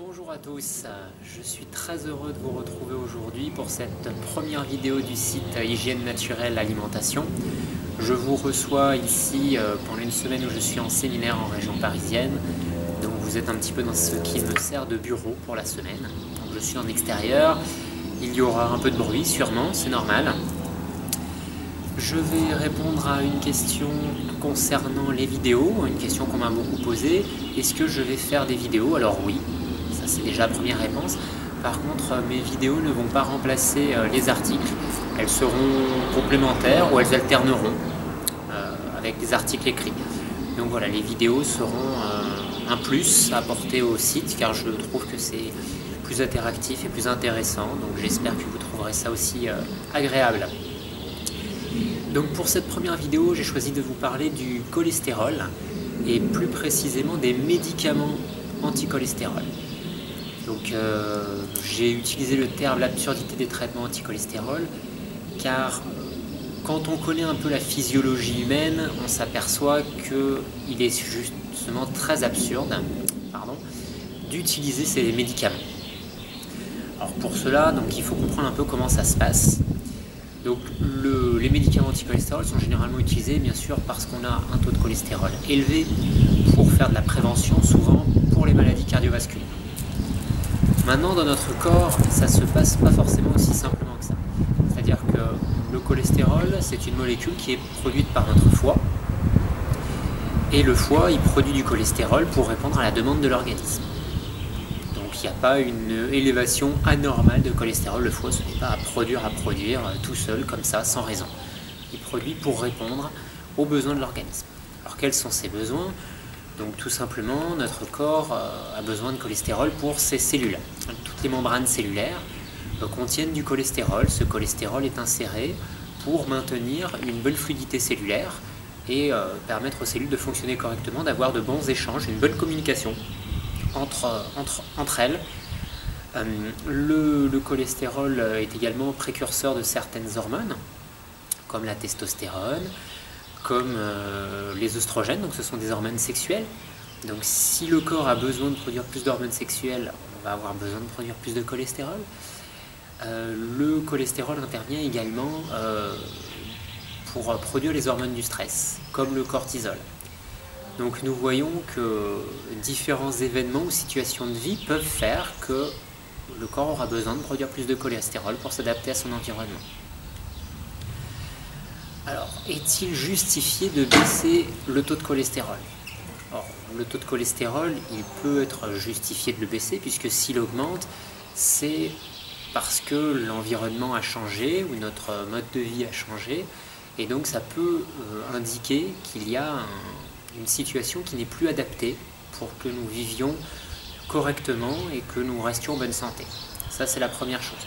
Bonjour à tous, je suis très heureux de vous retrouver aujourd'hui pour cette première vidéo du site Hygiène Naturelle Alimentation. Je vous reçois ici pendant une semaine où je suis en séminaire en région parisienne. Donc vous êtes un petit peu dans ce qui me sert de bureau pour la semaine. Donc je suis en extérieur, il y aura un peu de bruit sûrement, c'est normal. Je vais répondre à une question concernant les vidéos, une question qu'on m'a beaucoup posée. Est-ce que je vais faire des vidéos? Alors oui, ça c'est déjà la première réponse. Par contre, mes vidéos ne vont pas remplacer les articles. Elles seront complémentaires ou elles alterneront avec des articles écrits. Donc voilà, les vidéos seront un plus à apporter au site car je trouve que c'est plus interactif et plus intéressant. Donc j'espère que vous trouverez ça aussi agréable. Donc pour cette première vidéo, j'ai choisi de vous parler du cholestérol et plus précisément des médicaments anti-cholestérol. Donc j'ai utilisé le terme l'absurdité des traitements anti-cholestérol car quand on connaît un peu la physiologie humaine, on s'aperçoit qu'il est justement très absurde d'utiliser ces médicaments. Alors pour cela, donc, il faut comprendre un peu comment ça se passe. Donc les médicaments anti-cholestérol sont généralement utilisés bien sûr parce qu'on a un taux de cholestérol élevé pour faire de la prévention, souvent pour les maladies cardiovasculaires. Maintenant dans notre corps, ça ne se passe pas forcément aussi simplement que ça. C'est-à-dire que le cholestérol, c'est une molécule qui est produite par notre foie. Et le foie, il produit du cholestérol pour répondre à la demande de l'organisme. Il n'y a pas une élévation anormale de cholestérol. Le foie, ce n'est pas à produire tout seul, comme ça, sans raison. Il produit pour répondre aux besoins de l'organisme. Alors quels sont ces besoins? Donc tout simplement, notre corps a besoin de cholestérol pour ses cellules. Toutes les membranes cellulaires contiennent du cholestérol. Ce cholestérol est inséré pour maintenir une bonne fluidité cellulaire et permettre aux cellules de fonctionner correctement, d'avoir de bons échanges, une bonne communication entre elles. Le cholestérol est également précurseur de certaines hormones, comme la testostérone, comme les œstrogènes, donc ce sont des hormones sexuelles. Donc si le corps a besoin de produire plus d'hormones sexuelles, on va avoir besoin de produire plus de cholestérol. Le cholestérol intervient également pour produire les hormones du stress, comme le cortisol. Donc nous voyons que différents événements ou situations de vie peuvent faire que le corps aura besoin de produire plus de cholestérol pour s'adapter à son environnement. Alors, est-il justifié de baisser le taux de cholestérol? Alors, le taux de cholestérol, il peut être justifié de le baisser puisque s'il augmente, c'est parce que l'environnement a changé ou notre mode de vie a changé et donc ça peut indiquer qu'il y a une situation qui n'est plus adaptée pour que nous vivions correctement et que nous restions en bonne santé. Ça, c'est la première chose.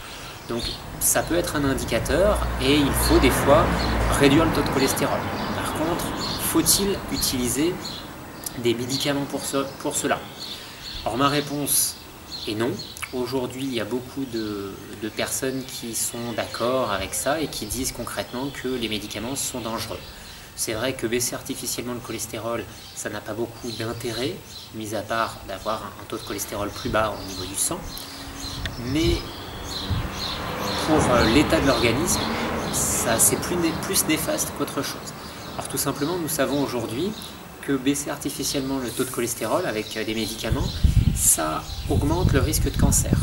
Donc, ça peut être un indicateur et il faut des fois réduire le taux de cholestérol. Par contre, faut-il utiliser des médicaments pour cela? Alors, ma réponse est non. Aujourd'hui, il y a beaucoup de personnes qui sont d'accord avec ça et qui disent concrètement que les médicaments sont dangereux. C'est vrai que baisser artificiellement le cholestérol, ça n'a pas beaucoup d'intérêt, mis à part d'avoir un taux de cholestérol plus bas au niveau du sang. Mais pour l'état de l'organisme, c'est plus néfaste qu'autre chose. Alors tout simplement, nous savons aujourd'hui que baisser artificiellement le taux de cholestérol avec des médicaments, ça augmente le risque de cancer.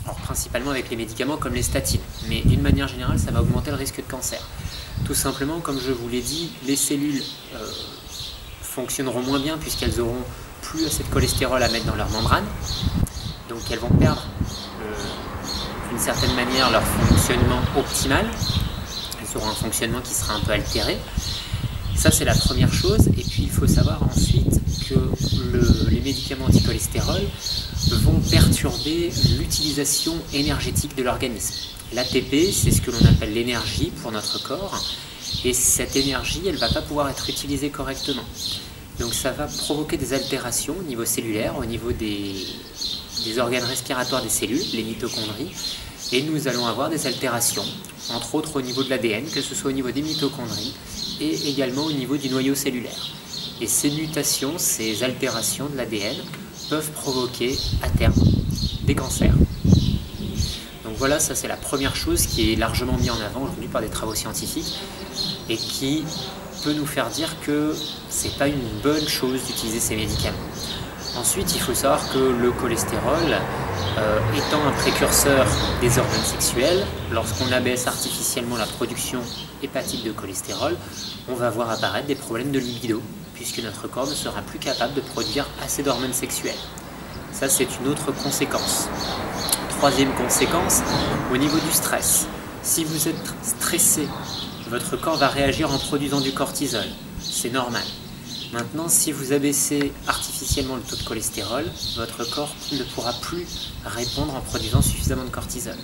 Alors principalement avec les médicaments comme les statines, mais d'une manière générale, ça va augmenter le risque de cancer. Tout simplement, comme je vous l'ai dit, les cellules fonctionneront moins bien puisqu'elles auront plus assez de cholestérol à mettre dans leur membrane. Donc elles vont perdre d'une certaine manière leur fonctionnement optimal. Elles auront un fonctionnement qui sera un peu altéré. Ça, c'est la première chose. Et puis il faut savoir ensuite que les médicaments anti-cholestérol vont perturber l'utilisation énergétique de l'organisme. L'ATP, c'est ce que l'on appelle l'énergie pour notre corps, et cette énergie, elle ne va pas pouvoir être utilisée correctement. Donc ça va provoquer des altérations au niveau cellulaire, au niveau des organes respiratoires des cellules, les mitochondries, et nous allons avoir des altérations, entre autres au niveau de l'ADN, que ce soit au niveau des mitochondries, et également au niveau du noyau cellulaire. Et ces mutations, ces altérations de l'ADN peuvent provoquer à terme des cancers. Donc voilà, ça c'est la première chose qui est largement mise en avant aujourd'hui par des travaux scientifiques et qui peut nous faire dire que c'est pas une bonne chose d'utiliser ces médicaments. Ensuite, il faut savoir que le cholestérol, étant un précurseur des hormones sexuelles, lorsqu'on abaisse artificiellement la production hépatique de cholestérol, on va voir apparaître des problèmes de libido, puisque notre corps ne sera plus capable de produire assez d'hormones sexuelles. Ça, c'est une autre conséquence. Troisième conséquence, au niveau du stress. Si vous êtes stressé, votre corps va réagir en produisant du cortisol. C'est normal. Maintenant, si vous abaissez artificiellement le taux de cholestérol, votre corps ne pourra plus répondre en produisant suffisamment de cortisol.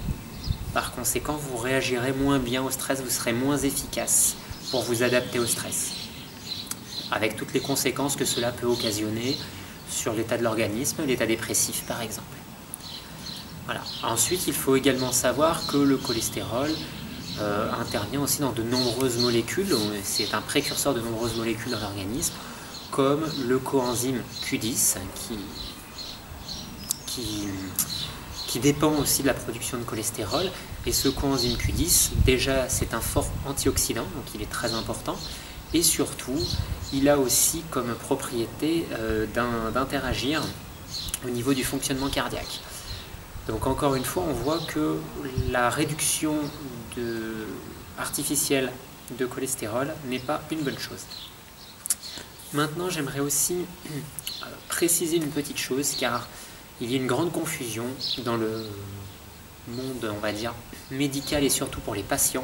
Par conséquent, vous réagirez moins bien au stress, vous serez moins efficace pour vous adapter au stress. Avec toutes les conséquences que cela peut occasionner sur l'état de l'organisme, l'état dépressif par exemple. Voilà. Ensuite, il faut également savoir que le cholestérol intervient aussi dans de nombreuses molécules, c'est un précurseur de nombreuses molécules dans l'organisme, comme le coenzyme Q10 qui dépend aussi de la production de cholestérol. Et ce coenzyme Q10, déjà c'est un fort antioxydant, donc il est très important, et surtout il a aussi comme propriété d'interagir au niveau du fonctionnement cardiaque. Donc encore une fois, on voit que la réduction artificielle de cholestérol n'est pas une bonne chose. Maintenant, j'aimerais aussi préciser une petite chose, car il y a une grande confusion dans le monde, on va dire, médical et surtout pour les patients,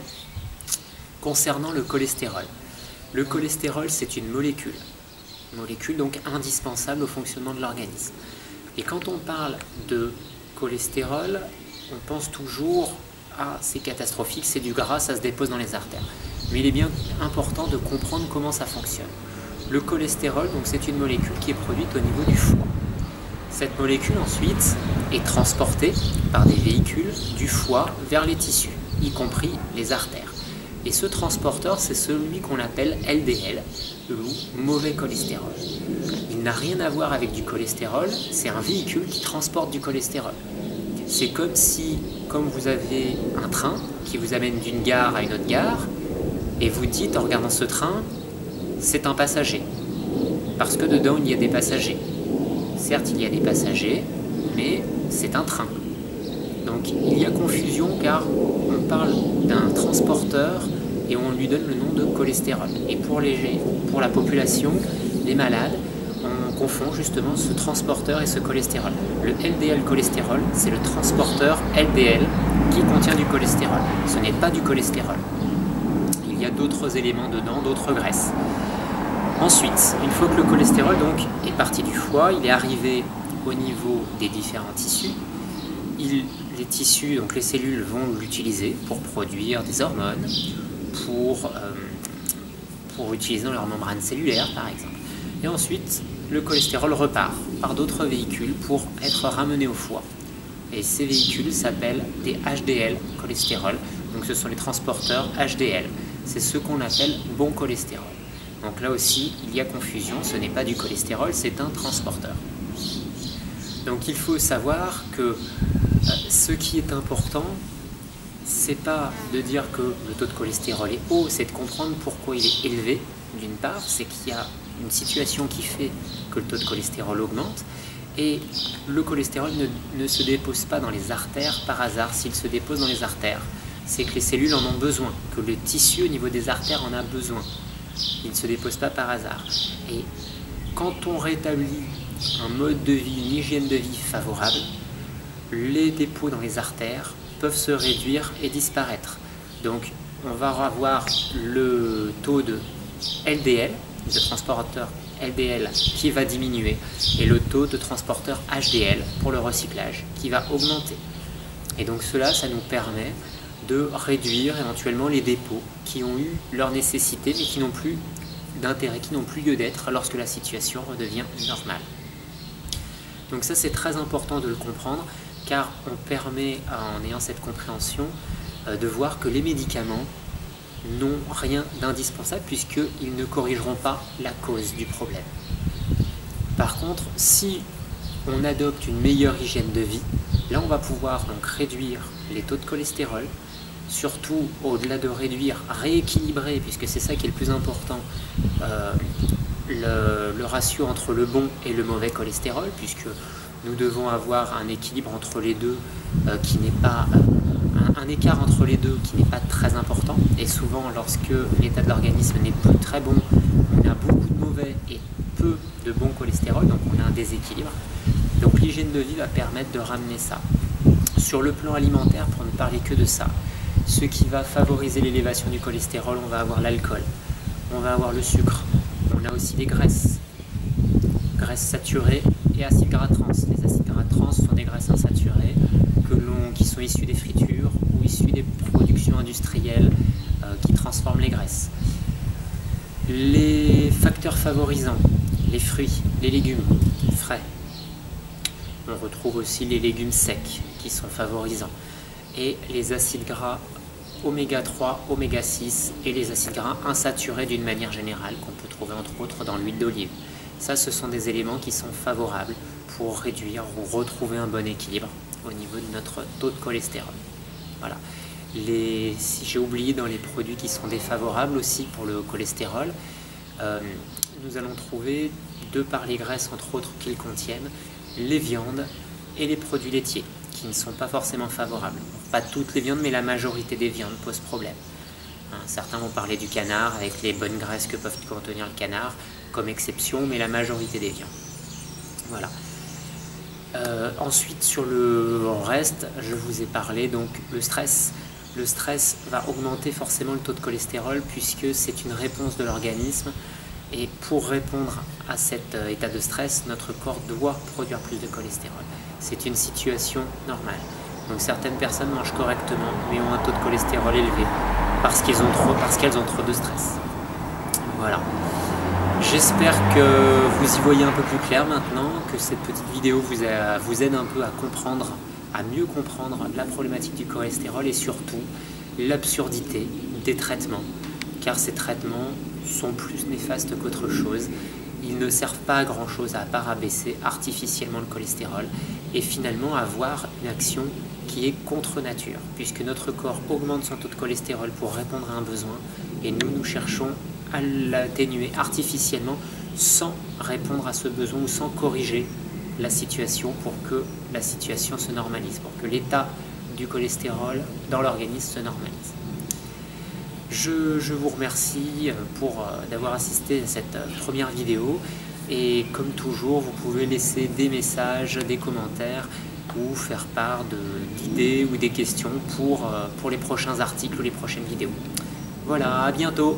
concernant le cholestérol. Le cholestérol, c'est une molécule donc indispensable au fonctionnement de l'organisme. Et quand on parle de cholestérol, on pense toujours « c'est catastrophique, c'est du gras, ça se dépose dans les artères ». Mais il est bien important de comprendre comment ça fonctionne. Le cholestérol, donc c'est une molécule qui est produite au niveau du foie. Cette molécule ensuite est transportée par des véhicules du foie vers les tissus, y compris les artères. Et ce transporteur, c'est celui qu'on appelle LDL, ou mauvais cholestérol. Il n'a rien à voir avec du cholestérol, c'est un véhicule qui transporte du cholestérol. C'est comme si, comme vous avez un train qui vous amène d'une gare à une autre gare, et vous dites en regardant ce train, c'est un passager, parce que dedans il y a des passagers. Certes, il y a des passagers, mais c'est un train. Donc il y a confusion car on parle d'un transporteur et on lui donne le nom de cholestérol. Et pour la population, les malades, on confond justement ce transporteur et ce cholestérol. Le LDL cholestérol, c'est le transporteur LDL qui contient du cholestérol. Ce n'est pas du cholestérol. Il y a d'autres éléments dedans, d'autres graisses. Ensuite, une fois que le cholestérol donc, est parti du foie, il est arrivé au niveau des différents tissus. Les tissus, donc les cellules, vont l'utiliser pour produire des hormones, pour utiliser dans leur membrane cellulaire par exemple. Et ensuite, le cholestérol repart par d'autres véhicules pour être ramené au foie. Et ces véhicules s'appellent des HDL cholestérol, donc ce sont les transporteurs HDL. C'est ce qu'on appelle bon cholestérol. Donc là aussi, il y a confusion, ce n'est pas du cholestérol, c'est un transporteur. Donc il faut savoir que ce qui est important, c'est pas de dire que le taux de cholestérol est haut, c'est de comprendre pourquoi il est élevé. D'une part, c'est qu'il y a une situation qui fait que le taux de cholestérol augmente, et le cholestérol ne se dépose pas dans les artères par hasard. S'il se dépose dans les artères, c'est que les cellules en ont besoin, que le tissu au niveau des artères en a besoin. Il ne se dépose pas par hasard. Et quand on rétablit un mode de vie, une hygiène de vie favorable, les dépôts dans les artères peuvent se réduire et disparaître. Donc on va avoir le taux de LDL, de transporteur LDL, qui va diminuer, et le taux de transporteur HDL pour le recyclage qui va augmenter. Et donc cela, ça nous permet de réduire éventuellement les dépôts qui ont eu leur nécessité mais qui n'ont plus d'intérêt, qui n'ont plus lieu d'être lorsque la situation redevient normale. Donc ça, c'est très important de le comprendre, car on permet, en ayant cette compréhension, de voir que les médicaments n'ont rien d'indispensable puisqu'ils ne corrigeront pas la cause du problème. Par contre, si on adopte une meilleure hygiène de vie. Là, on va pouvoir donc réduire les taux de cholestérol, surtout au-delà de réduire, rééquilibrer, puisque c'est ça qui est le plus important, le ratio entre le bon et le mauvais cholestérol, puisque nous devons avoir un équilibre entre les deux qui n'est pas un écart entre les deux qui n'est pas très important. Et souvent, lorsque l'état de l'organisme n'est plus très bon, on a beaucoup de mauvais et peu de bon cholestérol, donc on a un déséquilibre. Donc l'hygiène de vie va permettre de ramener ça. Sur le plan alimentaire, pour ne parler que de ça, ce qui va favoriser l'élévation du cholestérol, on va avoir l'alcool, on va avoir le sucre, on a aussi les graisses saturées et acides gras trans. Les acides gras trans sont des graisses insaturées qui sont issues des fritures ou issues des productions industrielles qui transforment les graisses. Les facteurs favorisants, les fruits, les légumes frais. On retrouve aussi les légumes secs qui sont favorisants. Et les acides gras oméga 3, oméga 6 et les acides gras insaturés d'une manière générale qu'on peut trouver entre autres dans l'huile d'olive. Ça, ce sont des éléments qui sont favorables pour réduire ou retrouver un bon équilibre au niveau de notre taux de cholestérol. Voilà. Si j'ai oublié dans les produits qui sont défavorables aussi pour le cholestérol, nous allons trouver, de par les graisses entre autres qu'ils contiennent, les viandes et les produits laitiers qui ne sont pas forcément favorables. Pas toutes les viandes, mais la majorité des viandes posent problème. Certains vont parler du canard avec les bonnes graisses que peuvent contenir le canard comme exception, mais la majorité des viandes. Voilà. Ensuite, sur le reste, je vous ai parlé donc le stress. Le stress va augmenter forcément le taux de cholestérol puisque c'est une réponse de l'organisme. Et pour répondre à cet état de stress, notre corps doit produire plus de cholestérol. C'est une situation normale. Donc certaines personnes mangent correctement mais ont un taux de cholestérol élevé parce qu'elles ont trop de stress. Voilà. J'espère que vous y voyez un peu plus clair maintenant, que cette petite vidéo vous aide un peu à comprendre, à mieux comprendre la problématique du cholestérol et surtout l'absurdité des traitements. Car ces traitements sont plus néfastes qu'autre chose. Ils ne servent pas à grand chose à part abaisser artificiellement le cholestérol et finalement avoir une action qui est contre nature, puisque notre corps augmente son taux de cholestérol pour répondre à un besoin et nous cherchons à l'atténuer artificiellement sans répondre à ce besoin ou sans corriger la situation pour que la situation se normalise, pour que l'état du cholestérol dans l'organisme se normalise. Je vous remercie d'avoir assisté à cette première vidéo et comme toujours vous pouvez laisser des messages, des commentaires ou faire part d'idées ou des questions pour les prochains articles ou les prochaines vidéos. Voilà, à bientôt!